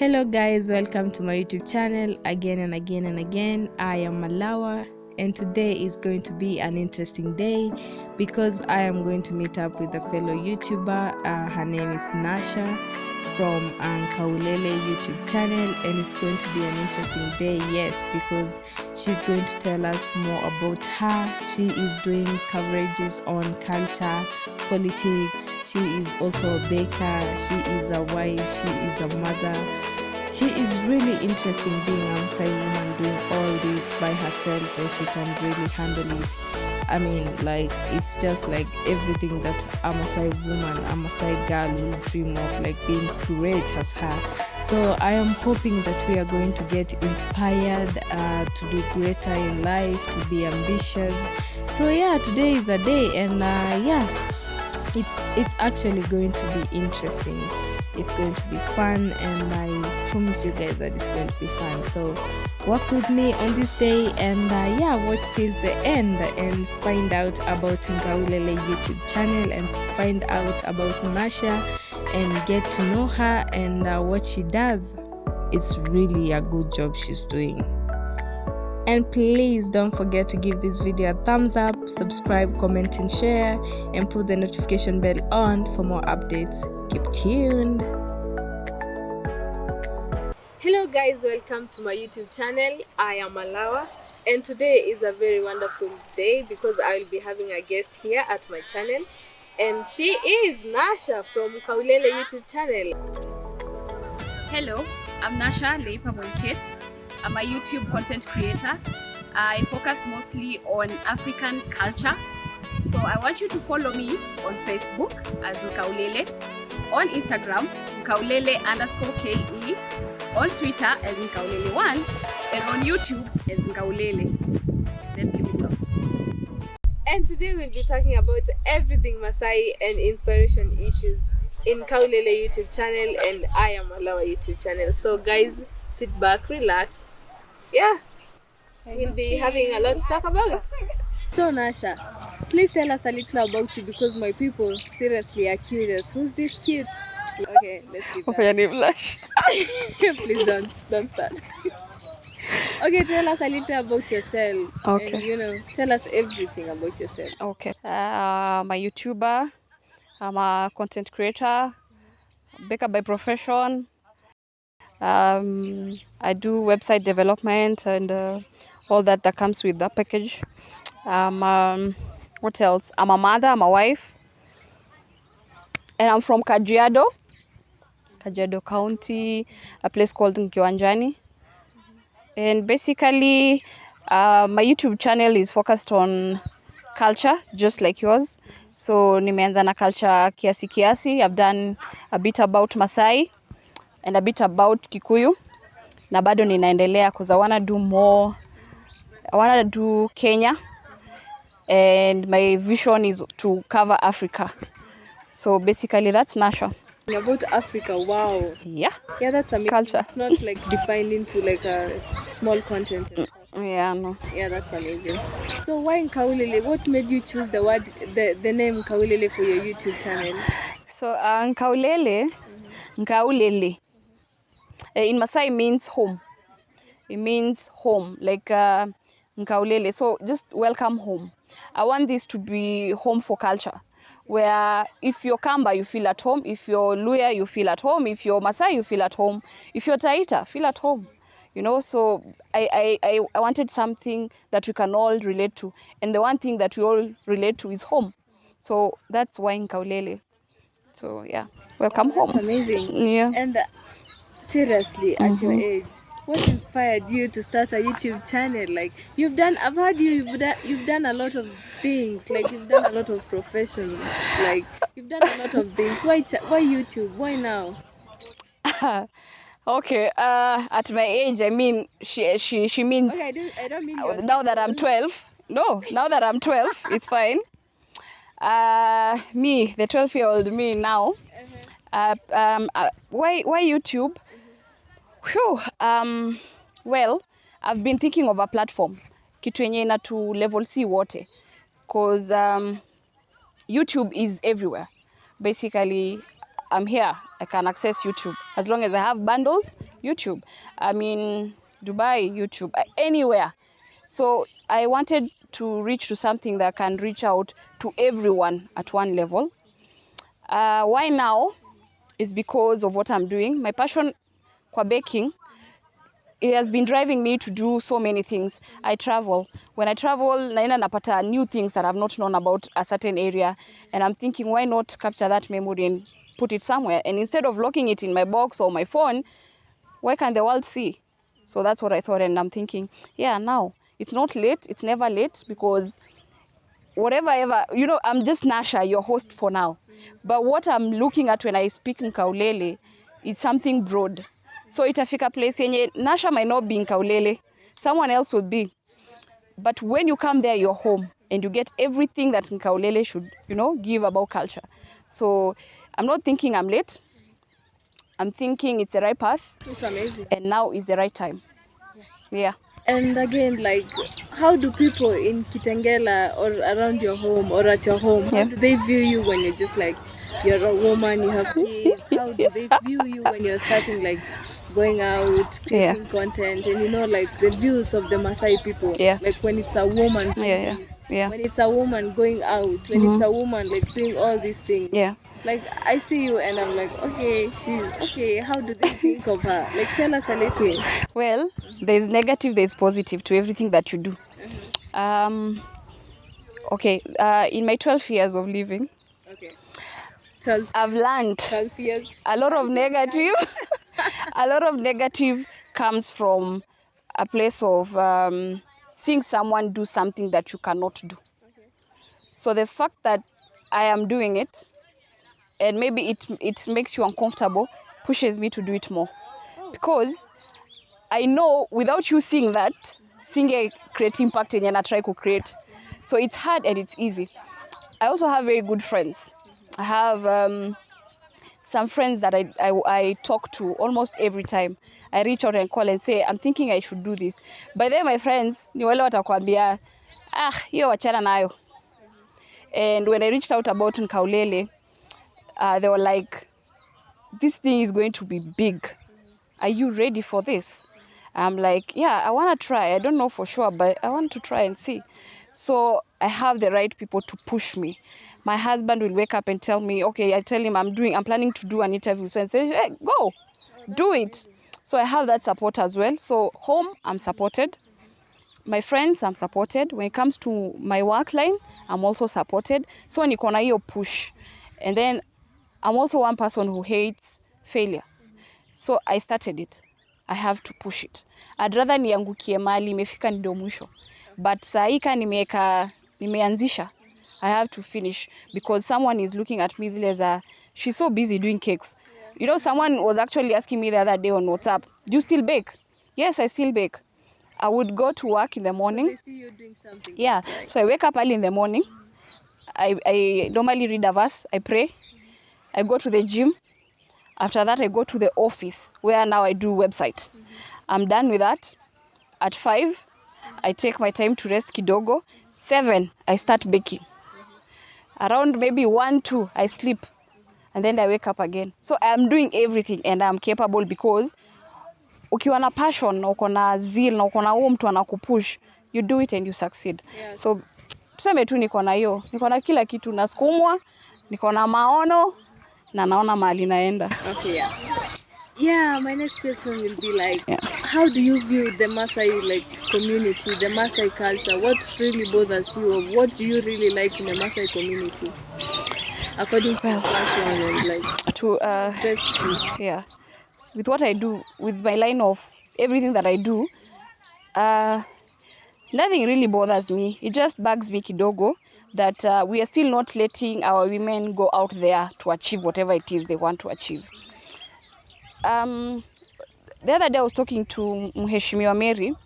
Hello guys, welcome to my YouTube channel again and again and again. I am Malawa and today is going to be an interesting day because I am going to meet up with a fellow YouTuber. Her name is Nashaa from Nkaulele YouTube channel, and it's going to be an interesting day, yes, because she's going to tell us more about her. She is doing coverages on culture, politics. She is also a baker, she is a wife, she is a mother. She is really interesting being a Maasai woman doing all this by herself, and she can really handle it. I mean, like, it's just like everything that a Maasai woman, a Maasai girl will dream of, like being great as her. So I am hoping that we are going to get inspired to do greater in life, to be ambitious. So yeah, today is a day, and yeah, it's actually going to be interesting. It's going to be fun, and I promise you guys that it's going to be fun. So work with me on this day, and yeah, watch till the end and find out about Nkaulele YouTube channel and find out about Nashaa and get to know her and what she does. It's really a good job she's doing. And please don't forget to give this video a thumbs up, subscribe, comment and share, and put the notification bell on for more updates. Keep tuned. Hello guys, welcome to my YouTube channel. I am Malawa, and today is a very wonderful day because I will be having a guest here at my channel, and she is Nashaa from Nkaulele YouTube channel. Hello, I'm Nashaa Leipa Boykit. I'm a YouTube content creator. I focus mostly on African culture. So I want you to follow me on Facebook as Nkaulele, on Instagram, Nkaulele_KE, on Twitter as Nkaulele1, and on YouTube as Nkaulele. Let's give it up. And today we'll be talking about everything Maasai and inspiration issues in Nkaulele YouTube channel and I am Malawa YouTube channel. So guys, sit back, relax. Yeah, we'll be having a lot to talk about. So Nashaa, please tell us a little about you because my people seriously are curious. Who's this cute? Okay, let's keep that. Please don't start. Okay, tell us a little about yourself. Okay. And tell us everything about yourself. Okay. I'm a YouTuber. I'm a content creator, baker by profession. I do website development and all that comes with that package. What else? I'm a mother, I'm a wife, and I'm from Kajiado County, a place called Nkiwanjani. And basically, my YouTube channel is focused on culture, just like yours. So nimeanza na culture kiasi. I've done a bit about Maasai and a bit about Kikuyu. Na bado ninaendelea because I want to do more. I want to do Kenya, and my vision is to cover Africa. So basically that's Nashaa. About Africa, wow. Yeah, That's amazing. culture. It's not like defined into like a small content and stuff. Yeah, no. Yeah, that's amazing. So why Nkaulele? What made you choose the name Nkaulele for your YouTube channel? So Nkaulele, Nkaulele in Maasai means home. It means home, like Nkaulele. So just welcome home. I want this to be home for culture, where if you're Kamba, you feel at home. If you're Luya, you feel at home. If you're Maasai, you feel at home. If you're Taita, feel at home. So I wanted something that we can all relate to, and the one thing that we all relate to is home. So that's why Nkaulele. So yeah, welcome home. Amazing. Yeah. And seriously, at your age, what inspired you to start a YouTube channel? Like I've heard you've done a lot of things. Like you've done a lot of professions. Like you've done a lot of things. Why YouTube? Why now? Okay. At my age, I mean, she means. Okay, I don't mean. Now that I'm 12. No, now that I'm 12, it's fine. Me, the 12-year-old me now. Why YouTube? Whew. Well, I've been thinking of a platform, kitu yenye ina to level C wote, cause YouTube is everywhere. Basically, I'm here. I can access YouTube. As long as I have bundles, YouTube. I mean, Dubai, YouTube, anywhere. So I wanted to reach to something that can reach out to everyone at one level. Why now? Is because of what I'm doing. My passion for baking, it has been driving me to do so many things. I travel. When I travel, naenda napata new things that I've not known about a certain area, and I'm thinking, why not capture that memory and put it somewhere? And instead of locking it in my box or my phone, why can't the world see? So that's what I thought, and I'm thinking, yeah, now it's not late. It's never late, because whatever ever, you know, I'm just Nashaa, your host for now. But what I'm looking at when I speak Nkaulele is something broad. So itafika place yenye Nashaa might not be Nkaulele, someone else will be. But when you come there, you're home, and you get everything that Nkaulele should, you know, give about culture. So I'm not thinking I'm late. I'm thinking it's the right path. It's amazing. And now is the right time. Yeah. And again, like, how do people in Kitengela or around your home or at your home, how do they view you when you're just like, you're a woman, you have kids? How do they view you when you're starting, like, going out, creating content, and you know, like the views of the Maasai people? Like when it's a woman doing this, when it's a woman going out, when it's a woman like doing all these things. Like, I see you and I'm like, okay, she's okay. How do they think of her? Like, tell us a little. Well, there's negative, there's positive to everything that you do. Okay, in my 12 years of living, I've learned 12 years. a lot of negative. A lot of negative comes from a place of seeing someone do something that you cannot do. So the fact that I am doing it, and maybe it makes you uncomfortable, pushes me to do it more. Because I know without you seeing that, seeing a create impact and I try to create. So it's hard and it's easy. I also have very good friends. I have some friends that I talk to almost every time. I reach out and call and say, I'm thinking I should do this. By then my friends, ni wale watakwambia, hiyo wachana nayo. And when I reached out about Nkaulele, they were like, this thing is going to be big. Are you ready for this? I'm like, yeah, I want to try. I don't know for sure, but I want to try and see. So I have the right people to push me. My husband will wake up and tell me, okay, I tell him I'm planning to do an interview. So I say, hey, go, do it. So I have that support as well. So home, I'm supported. My friends, I'm supported. When it comes to my work line, I'm also supported. So niko na hiyo push. And then I'm also one person who hates failure. So I started it. I have to push it. I'd rather niangukie mali imefika ndio mwisho. But saika nimeanzisha. I have to finish because someone is looking at me as she's so busy doing cakes. You know, someone was actually asking me the other day on WhatsApp, do you still bake? Yes, I still bake. I would go to work in the morning. So they see you doing something. Yeah. So I wake up early in the morning. I normally read a verse. I pray. I go to the gym. After that, I go to the office where now I do website. I'm done with that. At 5, I take my time to rest kidogo. 7, I start baking. Around maybe 1, 2, I sleep. And then I wake up again. So I'm doing everything and I'm capable because ukiwa na passion, na uko na zeal, na uko na huo mtu anakupush, you do it and you succeed. Yeah. So tuseme tu niko na hiyo. Niko na kila kitu, nasukumwa, niko na maono, na naona mahali naenda. Okay, yeah. Yeah, my next question will be like, how do you view the Maasai like community, the Maasai culture? What really bothers you, or what do you really like in the Maasai community? According to passion and like to best you. Yeah, with what I do, with my line of everything that I do, nothing really bothers me. It just bugs me kidogo that we are still not letting our women go out there to achieve whatever it is they want to achieve. The other day I was talking to Mheshimiwa Mary,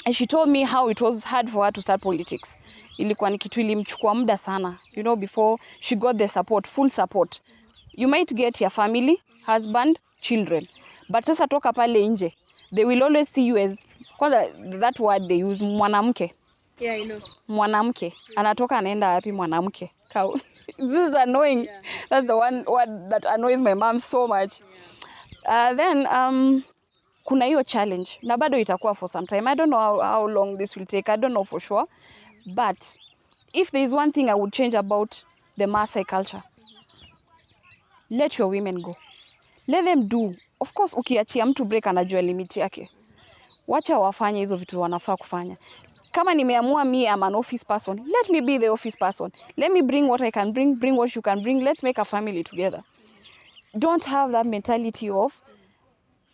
and she told me how it was hard for her to start politics. Ilikuwa ni kitu ilimchukua muda sana, you know, before she got the support, full support. You might get your family, husband, children, but sasa toka pale nje, they will always see you as, that word they use, mwanamke. Yeah, I know. Mwanamke. Anatoka anaenda wapi mwanamke? This is annoying. That's the one word that annoys my mom so much. Then kuna hiyo challenge na bado itakuwa for some time. I don't know how long this will take. I don't know for sure. But if there is one thing I would change about the Maasai culture, let your women go. Let them do. Of course, ukiachia mtu break anajua limit yake. Wacha wafanye hizo vitu wanafaa kufanya. Kama nimeamua me I'm an office person, let me be the office person. Let me bring what I can bring what you can bring. Let's make a family together. Don't have that mentality of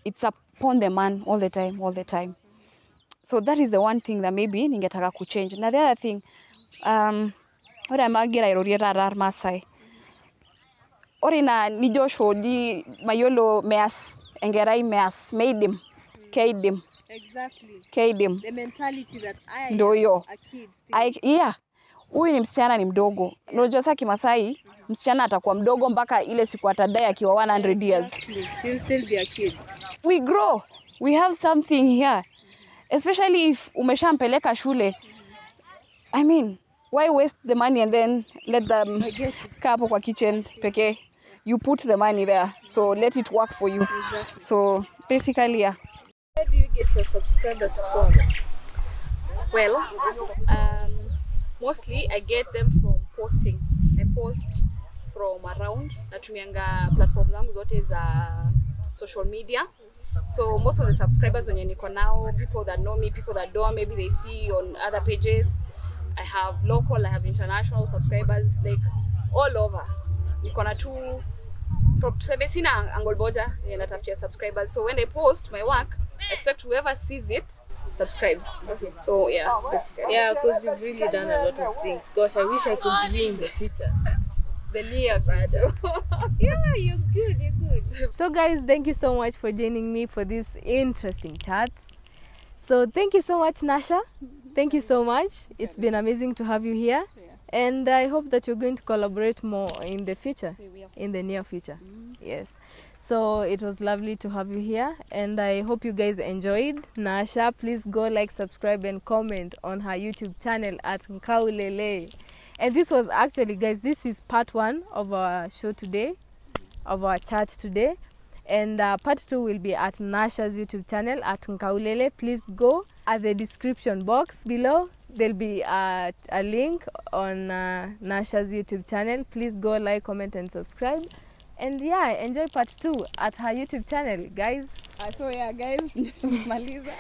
it's upon the man all the time. So that is the one thing that maybe ningetaka kuchange. Na the other thing, ore magira irorie rarar Maasai. Ore na nijo shodi mayolo meas engerai meas made him. Keidim. Exactly. Keidim. The mentality that I am a kid yeah. Huyu ni msichana ni mdogo. Unajua sasa Kimasai msichana atakuwa mdogo mpaka ile siku atadai akiwa 100 years. Exactly. He'll still be a kid. We grow. We have something here. Especially if umeshampeleka shule. I mean, why waste the money and then let them kaa hapo kwa kitchen pekee? You put the money there. So let it work for you. Exactly. So basically, yeah. Where do you get your subscribers from? Well, mostly I get them from posting. I post from around. Natumianga platform zangu zote za social media. So most of the subscribers wenye niko nao, people that know me, people that don't, maybe they see on other pages. I have local, I have international subscribers, like all over. Niko na tu from sina angle boja natafutia subscribers. So when I post my work, I expect whoever sees it subscribes. Okay. So yeah, basically. Yeah, because you've really done a lot of things. Gosh, I wish I could be in the future. The near future. Yeah, you're good. So guys, thank you so much for joining me for this interesting chat. So thank you so much, Nashaa. Thank you so much. It's been amazing to have you here. And I hope that you're going to collaborate more in the future, in the near future. Yes. So it was lovely to have you here. And I hope you guys enjoyed. Nashaa, please go like, subscribe, and comment on her YouTube channel at Nkaulele. And this was actually, guys, this is part 1 of our show today, of our chat today. And part 2 will be at Nashaa's YouTube channel at Nkaulele. Please go at the description box below. There'll be a link on Nashaa's YouTube channel. Please go like, comment, and subscribe. And yeah, enjoy part 2 at her YouTube channel, guys. So yeah, guys, Maliza.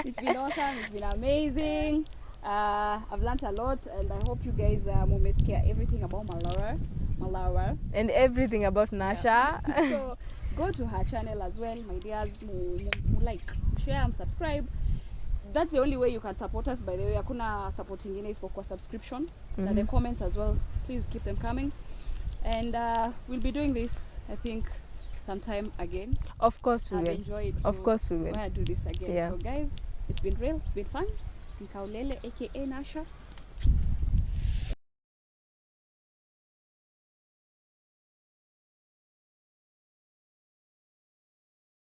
It's been awesome. It's been amazing. I've learned a lot, and I hope you guys mumesikia everything about Malawa and everything about Nashaa. Yeah. So go to her channel as well, my dears. Like, share, and subscribe. That's the only way you can support us. By the way, hakuna support ingine isipokuwa subscription. And the comments as well. Please keep them coming. And we'll be doing this, I think, sometime again. Of course we will. Enjoy it. So of course we will. We'll do this again. Yeah. So guys, it's been real. It's been fun. Nkaulele, aka Nashaa.